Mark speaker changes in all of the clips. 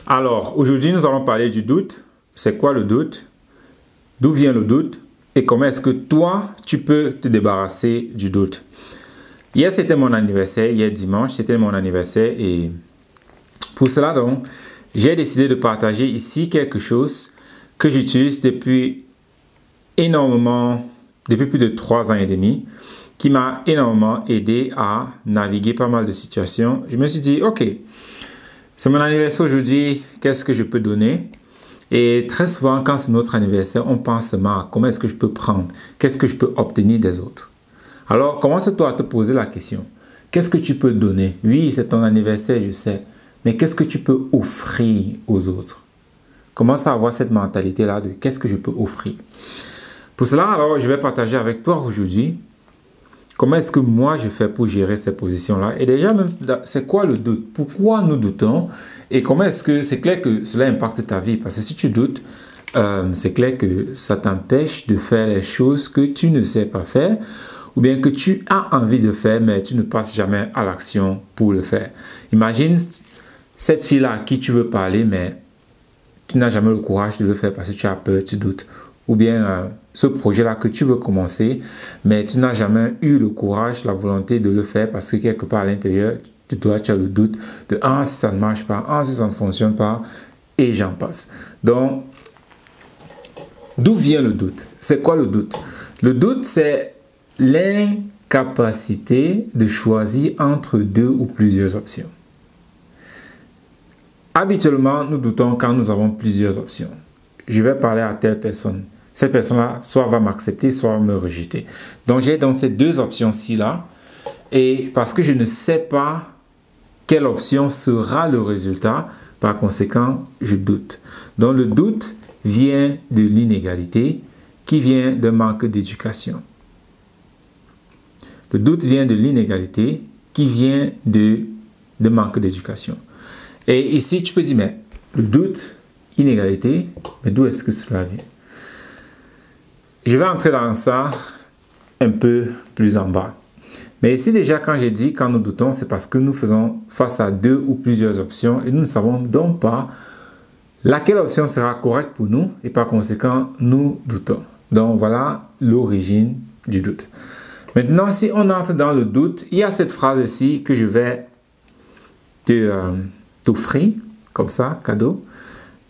Speaker 1: Alors, aujourd'hui, nous allons parler du doute. C'est quoi le doute? D'où vient le doute? Et comment est-ce que toi, tu peux te débarrasser du doute? Hier, c'était mon anniversaire. Hier, dimanche, c'était mon anniversaire. Et pour cela, donc, j'ai décidé de partager ici quelque chose que j'utilise depuis plus de 3 ans et demi, qui m'a énormément aidé à naviguer pas mal de situations. Je me suis dit, ok, c'est mon anniversaire aujourd'hui, qu'est-ce que je peux donner? Et très souvent, quand c'est notre anniversaire, on pense seulement à comment est-ce que je peux prendre, qu'est-ce que je peux obtenir des autres. Alors, commence-toi à te poser la question. Qu'est-ce que tu peux donner? Oui, c'est ton anniversaire, je sais. Mais qu'est-ce que tu peux offrir aux autres? Commence à avoir cette mentalité-là de qu'est-ce que je peux offrir. Pour cela, alors, je vais partager avec toi aujourd'hui comment est-ce que moi je fais pour gérer ces positions-là. Et déjà, même, c'est quoi le doute? Pourquoi nous doutons? Et comment est-ce que c'est clair que cela impacte ta vie? Parce que si tu doutes, c'est clair que ça t'empêche de faire les choses que tu ne sais pas faire ou bien que tu as envie de faire, mais tu ne passes jamais à l'action pour le faire. Imagine cette fille-là à qui tu veux parler, mais tu n'as jamais le courage de le faire parce que tu as peur, tu doutes. Ou bien ce projet-là que tu veux commencer, mais tu n'as jamais eu le courage, la volonté de le faire parce que quelque part à l'intérieur, tu as le doute de « Ah, si ça ne marche pas, ah, si ça ne fonctionne pas », et j'en passe. Donc, d'où vient le doute? C'est quoi le doute? Le doute, c'est l'incapacité de choisir entre deux ou plusieurs options. Habituellement, nous doutons quand nous avons plusieurs options. Je vais parler à telle personne. Cette personne-là, soit va m'accepter, soit va me rejeter. Donc, j'ai dans ces deux options-ci là. Et parce que je ne sais pas quelle option sera le résultat, par conséquent, je doute. Donc, le doute vient de l'inégalité qui vient d'un manque d'éducation. Le doute vient de l'inégalité qui vient de manque d'éducation. Et ici, tu peux dire, mais le doute, inégalité, mais d'où est-ce que cela vient? Je vais entrer dans ça un peu plus en bas. Mais ici déjà, quand j'ai dit quand nous doutons, c'est parce que nous faisons face à deux ou plusieurs options et nous ne savons donc pas laquelle option sera correcte pour nous et par conséquent, nous doutons. Donc voilà l'origine du doute. Maintenant, si on entre dans le doute, il y a cette phrase ici que je vais t'offrir, comme ça, cadeau.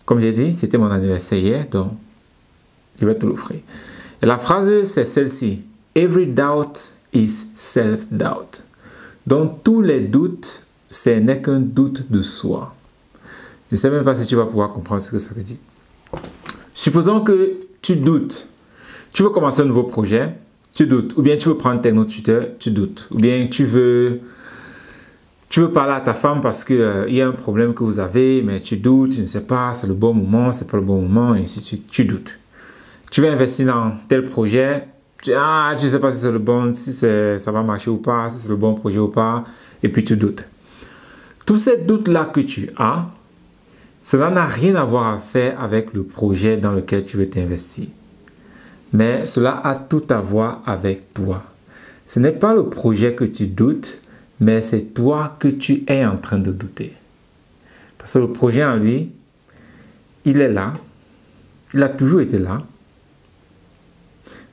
Speaker 1: Comme j'ai dit, c'était mon anniversaire hier, donc je vais te l'offrir. Et la phrase, c'est celle-ci. Every doubt is self-doubt. Donc, tous les doutes, ce n'est qu'un doute de soi. Je ne sais même pas si tu vas pouvoir comprendre ce que ça veut dire. Supposons que tu doutes. Tu veux commencer un nouveau projet, tu doutes. Ou bien tu veux prendre technotuteur, tu doutes. Ou bien tu veux parler à ta femme parce qu'il y a un problème que vous avez, mais tu doutes, tu ne sais pas, c'est le bon moment, c'est pas le bon moment, et ainsi de suite. Tu doutes. Tu veux investir dans tel projet, tu ne sais pas si c'est le bon, si ça va marcher ou pas, si c'est le bon projet ou pas, et puis tu doutes. Tous ces doutes-là que tu as, cela n'a rien à voir à faire avec le projet dans lequel tu veux t'investir. Mais cela a tout à voir avec toi. Ce n'est pas le projet que tu doutes, mais c'est toi que tu es en train de douter. Parce que le projet en lui, il est là. Il a toujours été là.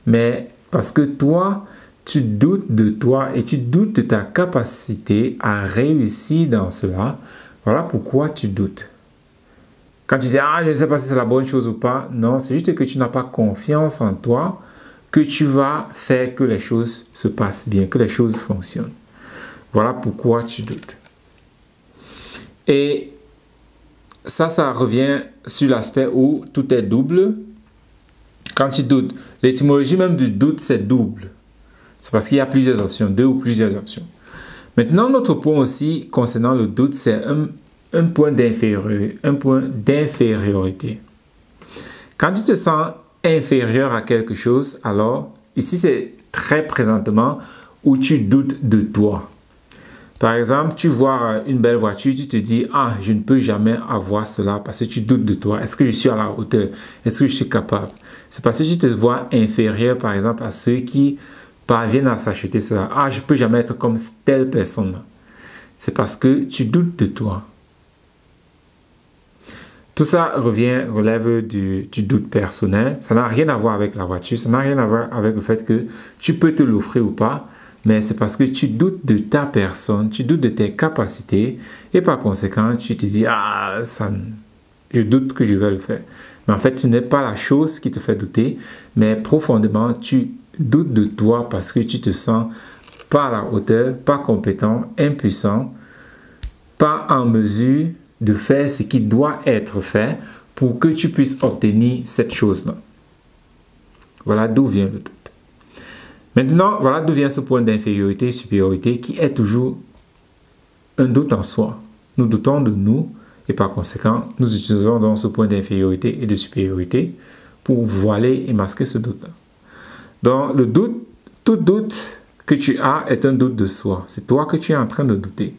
Speaker 1: Mais parce que toi, tu doutes de toi et tu doutes de ta capacité à réussir dans cela, voilà pourquoi tu doutes. Quand tu dis « Ah, je ne sais pas si c'est la bonne chose ou pas », non, c'est juste que tu n'as pas confiance en toi que tu vas faire que les choses se passent bien, que les choses fonctionnent. Voilà pourquoi tu doutes. Et ça revient sur l'aspect où tout est double. Quand tu doutes, l'étymologie même du doute, c'est double. C'est parce qu'il y a plusieurs options, deux ou plusieurs options. Maintenant, notre point aussi concernant le doute, c'est un point d'infériorité. Quand tu te sens inférieur à quelque chose, alors, ici, c'est très présentement où tu doutes de toi. Par exemple, tu vois une belle voiture, tu te dis « Ah, je ne peux jamais avoir cela parce que tu doutes de toi. Est-ce que je suis à la hauteur? Est-ce que je suis capable? » C'est parce que tu te vois inférieur, par exemple, à ceux qui parviennent à s'acheter cela. « Ah, je ne peux jamais être comme telle personne. » C'est parce que tu doutes de toi. Tout ça relève du doute personnel. Ça n'a rien à voir avec la voiture, ça n'a rien à voir avec le fait que tu peux te l'offrir ou pas, mais c'est parce que tu doutes de ta personne, tu doutes de tes capacités, et par conséquent, tu te dis, ah, je doute que je vais le faire. Mais en fait, ce n'est pas la chose qui te fait douter, mais profondément, tu doutes de toi parce que tu te sens pas à la hauteur, pas compétent, impuissant, pas en mesure de faire ce qui doit être fait pour que tu puisses obtenir cette chose-là. Voilà d'où vient le doute. Maintenant, voilà d'où vient ce point d'infériorité et supériorité qui est toujours un doute en soi. Nous doutons de nous et par conséquent, nous utilisons donc ce point d'infériorité et de supériorité pour voiler et masquer ce doute-là. Donc, le doute, tout doute que tu as est un doute de soi. C'est toi que tu es en train de douter.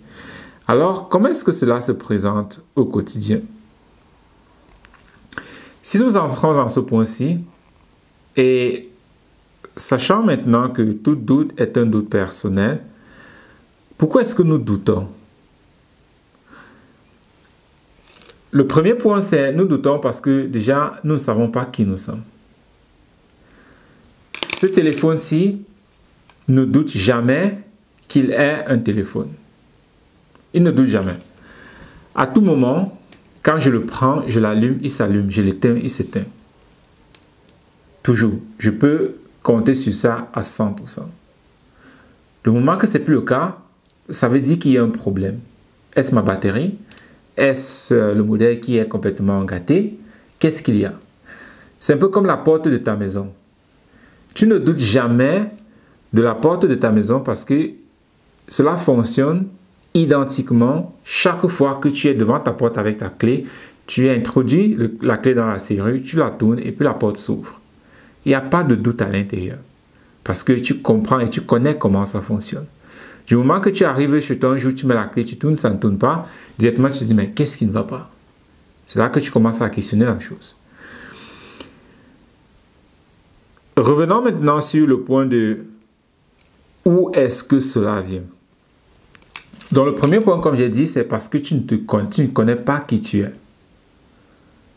Speaker 1: Alors, comment est-ce que cela se présente au quotidien? Si nous entrons dans ce point-ci, et sachant maintenant que tout doute est un doute personnel, pourquoi est-ce que nous doutons? Le premier point, c'est nous doutons parce que déjà, nous ne savons pas qui nous sommes. Ce téléphone-ci ne doute jamais qu'il est un téléphone. Il ne doute jamais. À tout moment, quand je le prends, je l'allume, il s'allume. Je l'éteins, il s'éteint. Toujours. Je peux compter sur ça à 100%. Le moment que ce n'est plus le cas, ça veut dire qu'il y a un problème. Est-ce ma batterie? Est-ce le modèle qui est complètement gâté? Qu'est-ce qu'il y a? C'est un peu comme la porte de ta maison. Tu ne doutes jamais de la porte de ta maison parce que cela fonctionne identiquement chaque fois que tu es devant ta porte avec ta clé. Tu introduis la clé dans la serrure, tu la tournes et puis la porte s'ouvre. Il n'y a pas de doute à l'intérieur parce que tu comprends et tu connais comment ça fonctionne. Du moment que tu arrives chez toi un jour, tu mets la clé, tu tournes, ça ne tourne pas, directement tu te dis mais qu'est-ce qui ne va pas? C'est là que tu commences à questionner la chose. Revenons maintenant sur le point de où est-ce que cela vient. Donc le premier point, comme j'ai dit, c'est parce que tu ne connais pas qui tu es.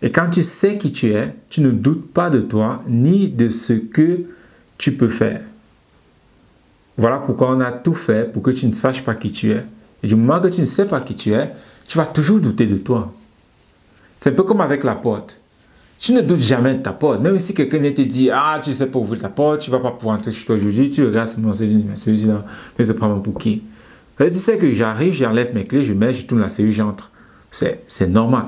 Speaker 1: Et quand tu sais qui tu es, tu ne doutes pas de toi ni de ce que tu peux faire. Voilà pourquoi on a tout fait pour que tu ne saches pas qui tu es. Et du moment que tu ne sais pas qui tu es, tu vas toujours douter de toi. C'est un peu comme avec la porte. Tu ne doutes jamais de ta porte. Même si quelqu'un vient te dire, ah, tu ne sais pas ouvrir ta porte, tu ne vas pas pouvoir entrer chez toi aujourd'hui, tu regardes ce moment, tu dis, mais celui-là, je vais prendre pour qui? Tu sais que j'arrive, j'enlève mes clés, je mets, je tourne la serrure, j'entre. C'est normal.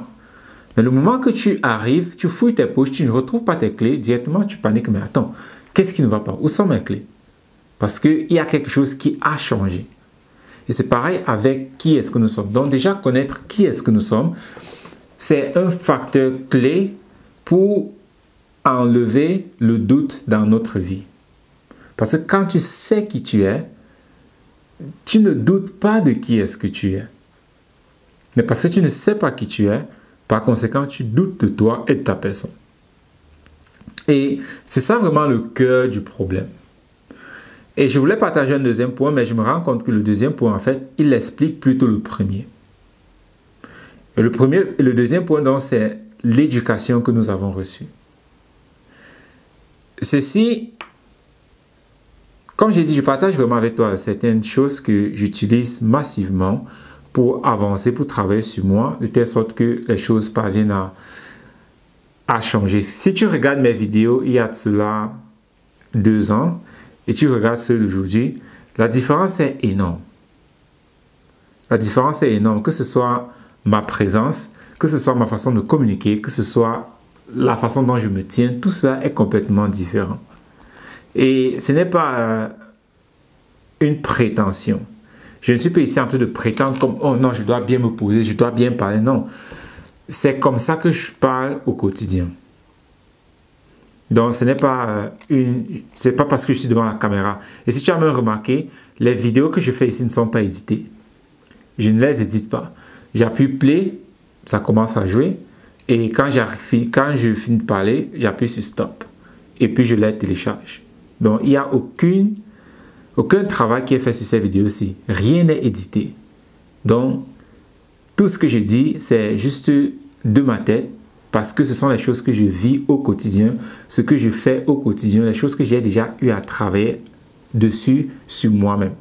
Speaker 1: Mais le moment que tu arrives, tu fouilles tes poches, tu ne retrouves pas tes clés, directement tu paniques, mais attends, qu'est-ce qui ne va pas? Où sont mes clés? Parce qu'il y a quelque chose qui a changé. Et c'est pareil avec qui est-ce que nous sommes. Donc déjà, connaître qui est-ce que nous sommes, c'est un facteur clé pour enlever le doute dans notre vie. Parce que quand tu sais qui tu es, tu ne doutes pas de qui est-ce que tu es. Mais parce que tu ne sais pas qui tu es, par conséquent, tu doutes de toi et de ta personne. Et c'est ça vraiment le cœur du problème. Et je voulais partager un deuxième point, mais je me rends compte que le deuxième point, en fait, il explique plutôt le premier. Et le deuxième point, donc, c'est l'éducation que nous avons reçue. Ceci, comme j'ai dit, je partage vraiment avec toi certaines choses que j'utilise massivement pour avancer, pour travailler sur moi, de telle sorte que les choses parviennent à changer. Si tu regardes mes vidéos, il y a de cela 2 ans, et tu regardes ceux d'aujourd'hui, la différence est énorme. La différence est énorme, que ce soit ma présence, que ce soit ma façon de communiquer, que ce soit la façon dont je me tiens, tout cela est complètement différent. Et ce n'est pas une prétention. Je ne suis pas ici en train de prétendre comme « Oh non, je dois bien me poser, je dois bien parler. » Non, c'est comme ça que je parle au quotidien. Donc, ce n'est pas c'est pas parce que je suis devant la caméra. Et si tu as même remarqué, les vidéos que je fais ici ne sont pas éditées. Je ne les édite pas. J'appuie play, ça commence à jouer. Et quand je finis de parler, j'appuie sur stop. Et puis, je les télécharge. Donc, il n'y a aucun travail qui est fait sur ces vidéos-ci. Rien n'est édité. Donc, tout ce que je dis, c'est juste de ma tête. parce que ce sont les choses que je vis au quotidien, ce que je fais au quotidien, les choses que j'ai déjà eu à travailler dessus sur moi-même.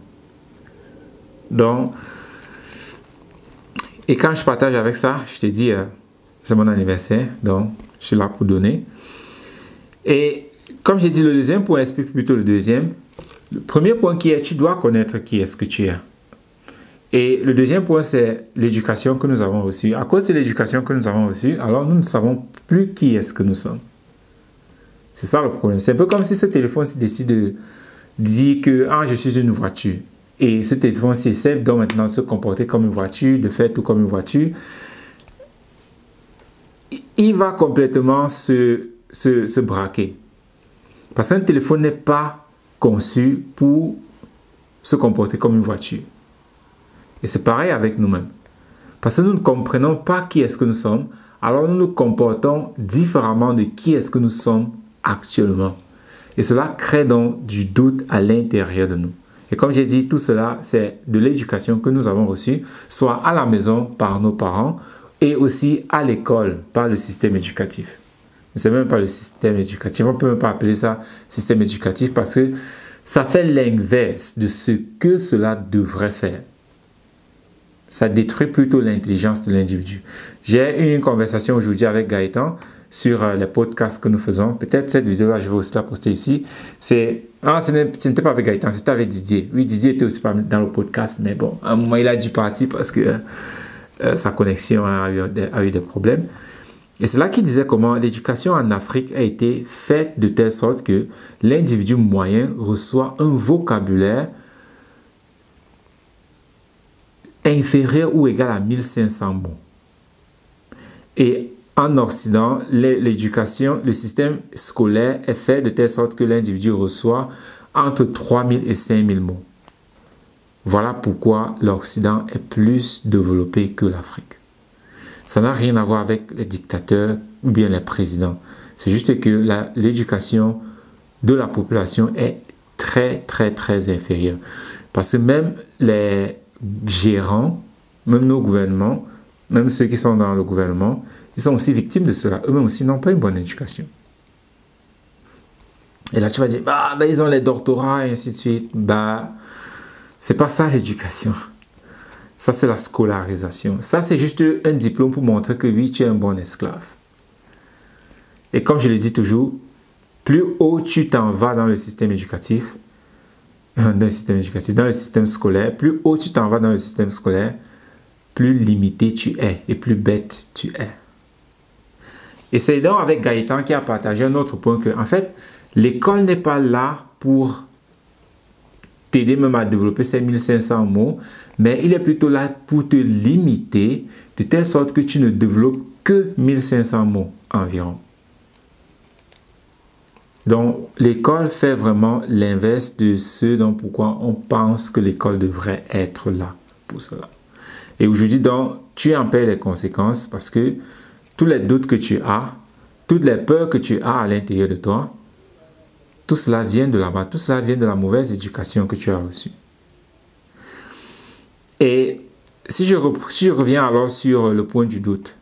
Speaker 1: Donc, et quand je partage avec ça, je te dis, c'est mon anniversaire, donc je suis là pour donner. Et comme j'ai dit, le deuxième point explique plutôt le deuxième. Le premier point qui est, tu dois connaître qui est-ce que tu es. Et le deuxième point, c'est l'éducation que nous avons reçue. À cause de l'éducation que nous avons reçue, alors nous ne savons plus qui est-ce que nous sommes. C'est ça le problème. C'est un peu comme si ce téléphone décide de dire que je suis une voiture. Et ce téléphone-ci essaie donc maintenant de se comporter comme une voiture, de faire tout comme une voiture. Il va complètement se braquer. Parce qu'un téléphone n'est pas conçu pour se comporter comme une voiture. Et c'est pareil avec nous-mêmes. Parce que nous ne comprenons pas qui est-ce que nous sommes, alors nous nous comportons différemment de qui est-ce que nous sommes actuellement. Et cela crée donc du doute à l'intérieur de nous. Et comme j'ai dit, tout cela, c'est de l'éducation que nous avons reçue, soit à la maison par nos parents et aussi à l'école par le système éducatif. Ce n'est même pas le système éducatif, on ne peut même pas appeler ça système éducatif parce que ça fait l'inverse de ce que cela devrait faire. Ça détruit plutôt l'intelligence de l'individu. J'ai eu une conversation aujourd'hui avec Gaëtan sur les podcasts que nous faisons. Peut-être cette vidéo-là, je vais aussi la poster ici. Ce n'était pas avec Gaëtan, c'était avec Didier. Oui, Didier était aussi dans le podcast, mais bon, à un moment, il a dû partir parce que sa connexion a eu des problèmes. Et c'est là qu'il disait comment l'éducation en Afrique a été faite de telle sorte que l'individu moyen reçoit un vocabulaire inférieur ou égal à 1500 mots. Et en Occident, l'éducation, le système scolaire est fait de telle sorte que l'individu reçoit entre 3000 et 5000 mots. Voilà pourquoi l'Occident est plus développé que l'Afrique. Ça n'a rien à voir avec les dictateurs ou bien les présidents. C'est juste que l'éducation de la population est très, très, très inférieure. Parce que même les gérants, même nos gouvernements, même ceux qui sont dans le gouvernement, ils sont aussi victimes de cela. Eux-mêmes aussi n'ont pas une bonne éducation. Et là, tu vas dire, ils ont les doctorats et ainsi de suite. C'est pas ça l'éducation. Ça, c'est la scolarisation. Ça, c'est juste un diplôme pour montrer que oui, tu es un bon esclave. Et comme je le dis toujours, plus haut tu t'en vas dans le système éducatif, dans le système scolaire, plus haut tu t'en vas dans le système scolaire, plus limité tu es et plus bête tu es. Et c'est donc avec Gaëtan qui a partagé un autre point que, en fait, l'école n'est pas là pour t'aider même à développer ces 1500 mots, mais il est plutôt là pour te limiter de telle sorte que tu ne développes que 1500 mots environ. Donc, l'école fait vraiment l'inverse de ce dont pourquoi on pense que l'école devrait être là pour cela. Et aujourd'hui, donc, tu en paies les conséquences parce que tous les doutes que tu as, toutes les peurs que tu as à l'intérieur de toi, tout cela vient de là-bas, tout cela vient de la mauvaise éducation que tu as reçue. Et si je reviens alors sur le point du doute,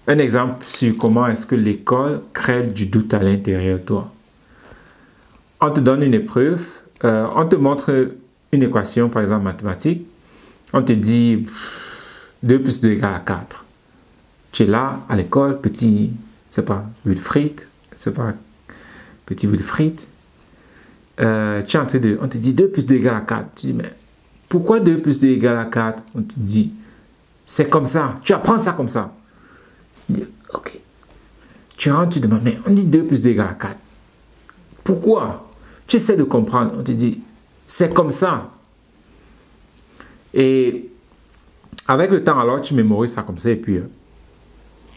Speaker 1: un exemple sur comment est-ce que l'école crée du doute à l'intérieur de toi. On te donne une épreuve, on te montre une équation, par exemple mathématique, on te dit 2 plus 2 égale à 4. Tu es là à l'école, petit, c'est pas, Wilfried, c'est pas, petit Wilfried. Tu es en train de, on te dit 2 plus 2 égale à 4. Tu dis, mais pourquoi 2 plus 2 égale à 4? On te dit, c'est comme ça, tu apprends ça comme ça. Ok. Tu rentres, tu demandes, mais on dit 2 plus 2 égale à 4. Pourquoi? Tu essaies de comprendre, on te dit, c'est comme ça. Et avec le temps, alors, tu mémorises ça comme ça et puis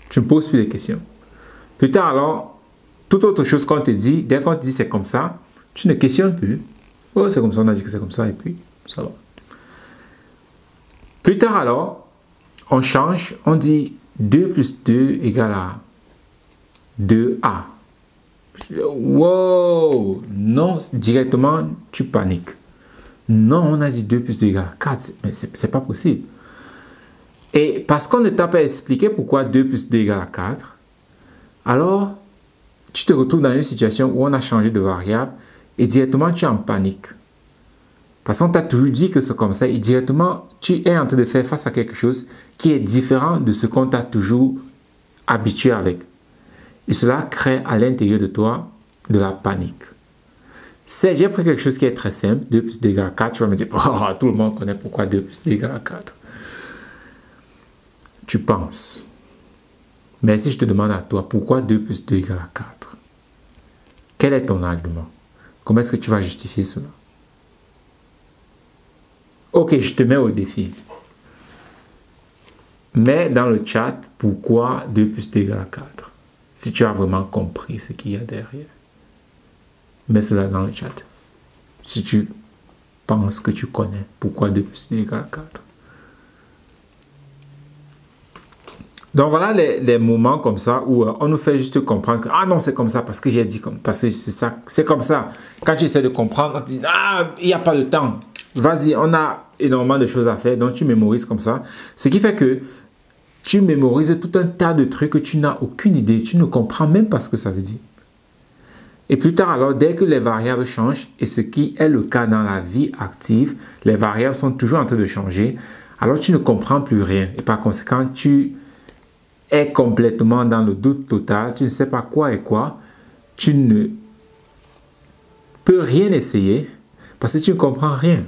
Speaker 1: tu ne poses plus de questions. Plus tard, alors, toute autre chose qu'on te dit, dès qu'on te dit c'est comme ça, tu ne questionnes plus. Oh, c'est comme ça, on a dit que c'est comme ça et puis ça va. Plus tard, alors, on change, on dit 2 plus 2 égale à 2A. Wow! Non, directement, tu paniques. Non, on a dit 2 plus 2 égale à 4. Mais c'est pas possible. Et parce qu'on ne t'a pas expliqué pourquoi 2 plus 2 égale à 4, alors tu te retrouves dans une situation où on a changé de variable et directement tu es en panique. Parce qu'on t'a toujours dit que c'est comme ça et directement tu es en train de faire face à quelque chose qui est différent de ce qu'on t'a toujours habitué avec. Et cela crée à l'intérieur de toi de la panique. J'ai pris quelque chose qui est très simple, 2 plus 2 égale 4, tu vas me dire, oh, tout le monde connaît pourquoi 2 plus 2 égale 4. Tu penses. Mais si je te demande à toi, pourquoi 2 plus 2 égale 4? Quel est ton argument? Comment est-ce que tu vas justifier cela? Ok, je te mets au défi. Mets dans le chat pourquoi 2 plus 2 égale 4. Si tu as vraiment compris ce qu'il y a derrière. Mets cela dans le chat. Si tu penses que tu connais pourquoi 2 plus 2 égale 4. Donc voilà les moments comme ça où on nous fait juste comprendre que ah non c'est comme ça parce que j'ai dit comme parce que c'est ça, c'est comme ça. Quand tu essaies de comprendre, on te dit ah il n'y a pas de temps. Vas-y, on a énormément de choses à faire, donc tu mémorises comme ça. Ce qui fait que tu mémorises tout un tas de trucs que tu n'as aucune idée, tu ne comprends même pas ce que ça veut dire. Et plus tard alors, dès que les variables changent, et ce qui est le cas dans la vie active, les variables sont toujours en train de changer, alors tu ne comprends plus rien. Et par conséquent, tu es complètement dans le doute total, tu ne sais pas quoi et quoi, tu ne peux rien essayer parce que tu ne comprends rien.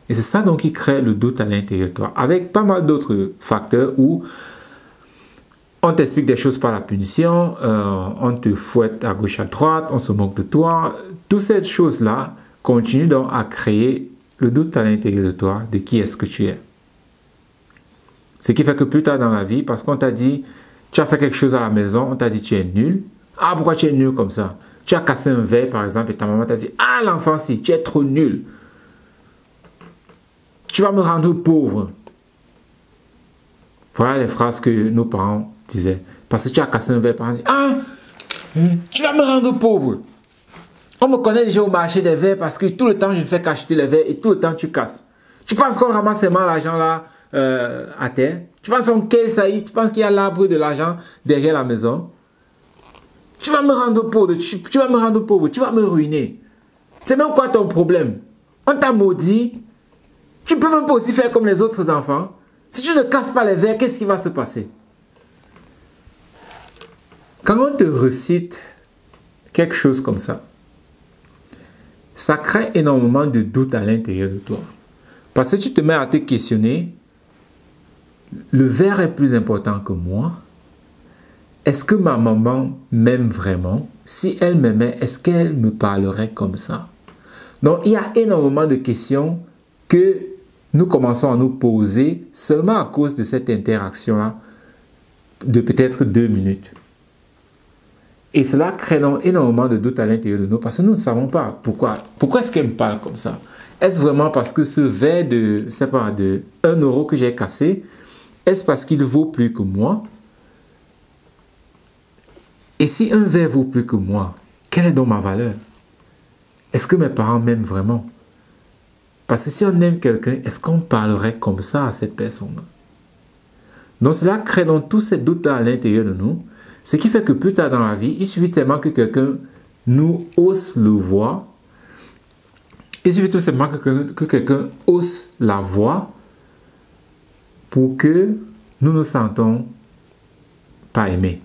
Speaker 1: Et c'est ça donc qui crée le doute à l'intérieur de toi, avec pas mal d'autres facteurs où on t'explique des choses par la punition, on te fouette à gauche à droite, on se moque de toi. Toutes ces choses-là continuent donc à créer le doute à l'intérieur de toi de qui est-ce que tu es. Ce qui fait que plus tard dans la vie, parce qu'on t'a dit, tu as fait quelque chose à la maison, on t'a dit tu es nul. Ah, pourquoi tu es nul comme ça? Tu as cassé un verre par exemple et ta maman t'a dit, ah l'enfant si, tu es trop nul. Tu vas me rendre pauvre. Voilà les phrases que nos parents disaient. Parce que tu as cassé un verre, par exemple, ah, tu vas me rendre pauvre. On me connaît déjà au marché des verres parce que tout le temps je ne fais qu'acheter les verres et tout le temps tu casses. Tu penses qu'on ramasse seulement l'argent là à terre? Tu penses qu'on caisse ça? Tu penses qu'il y a l'arbre de l'argent derrière la maison? Tu vas me rendre pauvre, tu vas me rendre pauvre, tu vas me ruiner. C'est même quoi ton problème? On t'a maudit. Tu peux même pas aussi faire comme les autres enfants. Si tu ne casses pas les verres, qu'est-ce qui va se passer? Quand on te récite quelque chose comme ça crée énormément de doute à l'intérieur de toi. Parce que tu te mets à te questionner, le verre est plus important que moi? Est-ce que ma maman m'aime vraiment? Si elle m'aimait, est-ce qu'elle me parlerait comme ça? Donc, il y a énormément de questions que nous commençons à nous poser seulement à cause de cette interaction-là de peut-être 2 minutes. Et cela crée énormément de doutes à l'intérieur de nous parce que nous ne savons pas pourquoi. Pourquoi est-ce qu'elle me parle comme ça? Est-ce vraiment parce que ce verre de 1 euro que j'ai cassé, est-ce parce qu'il vaut plus que moi? Et si un verre vaut plus que moi, quelle est donc ma valeur? Est-ce que mes parents m'aiment vraiment? Parce que si on aime quelqu'un, est-ce qu'on parlerait comme ça à cette personne-là? Donc cela crée donc tous ces doutes à l'intérieur de nous. Ce qui fait que plus tard dans la vie, il suffit seulement que quelqu'un nous ose le voir. Il suffit tout simplement que quelqu'un ose la voir pour que nous nous sentons pas aimés.